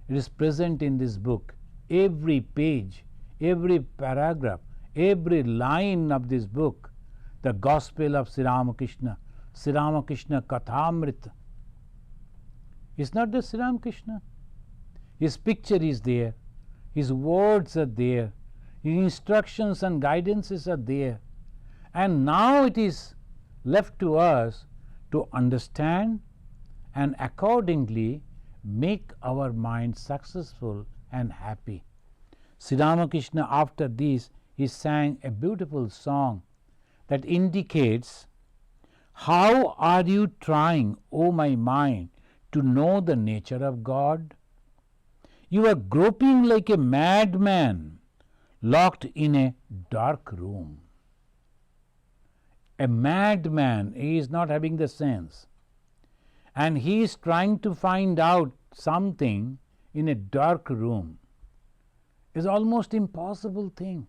it is present in this book. Every page, every paragraph, every line of this book, the gospel of Sri Ramakrishna, Sri Ramakrishna Kathamrita. It's not the Sri Ramakrishna. His picture is there, his words are there, his instructions and guidances are there. And now it is left to us to understand and accordingly make our mind successful and happy. Sri Ramakrishna, after this, he sang a beautiful song that indicates, how are you trying, O my mind, to know the nature of God? You are groping like a madman locked in a dark room. A madman, he is not having the sense, and he is trying to find out something in a dark room. It's almost impossible thing.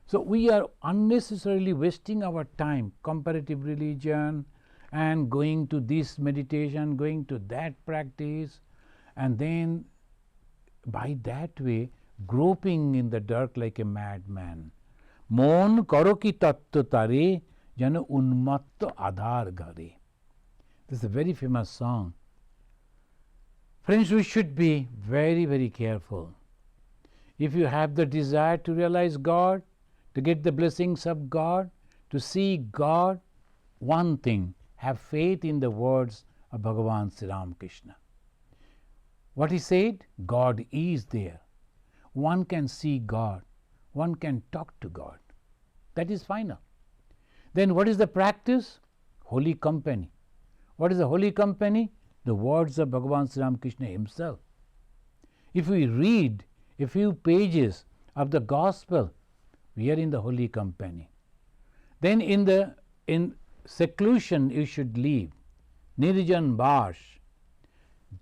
So we are unnecessarily wasting our time, comparative religion, and going to this meditation, going to that practice, and then by that way groping in the dark like a madman. Mon karo ki tattva tare jano unmatto adhar gare. This is a very famous song. Friends, we should be very, very careful. If you have the desire to realize God, to get the blessings of God, to see God, one thing, have faith in the words of Bhagavan Sri Ramakrishna. What he said? God is there. One can see God. One can talk to God. That is final. Then what is the practice? Holy company. What is the holy company? The words of Bhagavan Sri Ramakrishna himself. If we read a few pages of the gospel, we are in the holy company. Then in seclusion you should live. Nirjan Bash.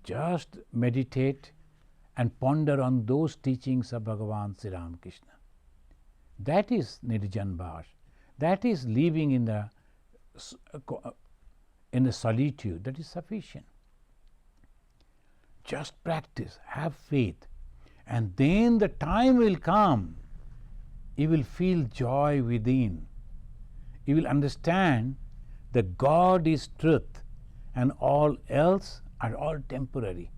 Just meditate and ponder on those teachings of Bhagavan Sri Ramakrishna. That is Nirjan Bash. That is living in the solitude. That is sufficient. Just practice, have faith, and then the time will come. You will feel joy within. You will understand that God is truth and all else are all temporary.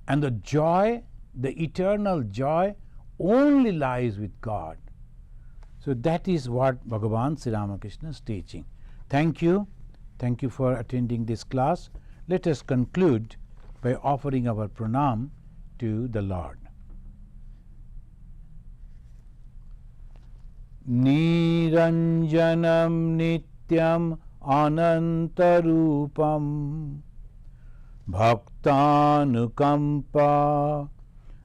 And the joy, the eternal joy, only lies with God. So that is what Bhagavan Sri Ramakrishna is teaching. Thank you. Thank you for attending this class. Let us conclude by offering our pranam to the Lord. Niranjanam nityam anantarupam bhaktanukampa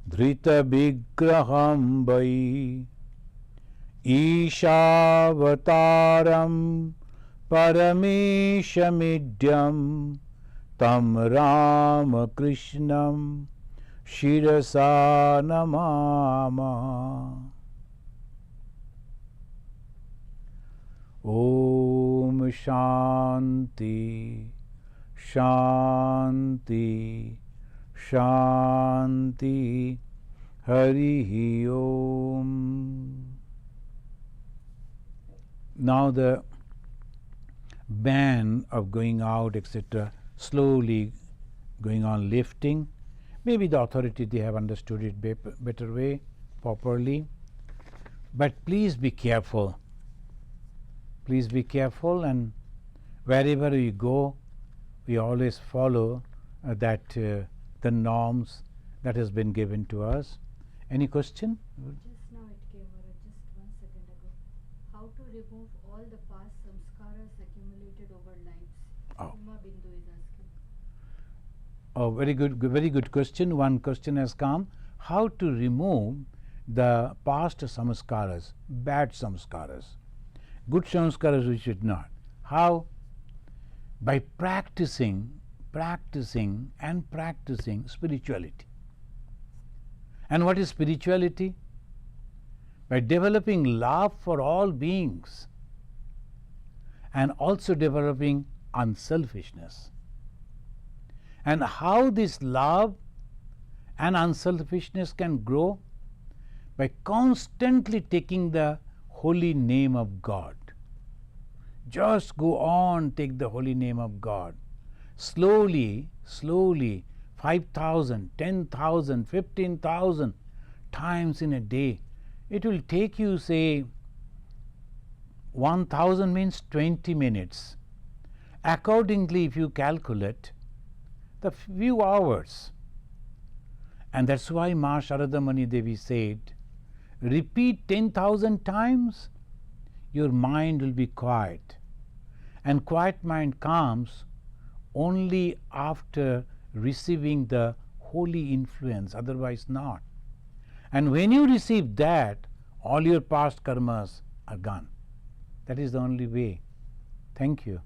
dhrita vigraham vai Ishavataram parameshamidyam tam Ramakrishnam shirasa namama. Om Shanti Shanti Shanti Harihi Om. Now the ban of going out, etc., slowly going on lifting. Maybe the authority, they have understood it better way, properly. But please be careful. Please be careful, and wherever we go, we always follow the norms that has been given to us. Any question? Just now it came, or just 1 second ago. How to remove all the past samskaras accumulated over lives? Uma Bindu is asking. Oh, very good question. One question has come. How to remove the past samskaras, bad samskaras? Good samskaras we should not. How? By practicing spirituality. And what is spirituality? By developing love for all beings and also developing unselfishness. And how this love and unselfishness can grow? By constantly taking the holy name of God. Just go on, take the holy name of God. Slowly, 5,000, 10,000, 15,000 times in a day. It will take you, say, 1,000 means 20 minutes. Accordingly, if you calculate the few hours. And that's why Maha Sharadamani Devi said, repeat 10,000 times, your mind will be quiet. And quiet mind comes only after receiving the holy influence, otherwise not. And when you receive that, all your past karmas are gone. That is the only way. Thank you.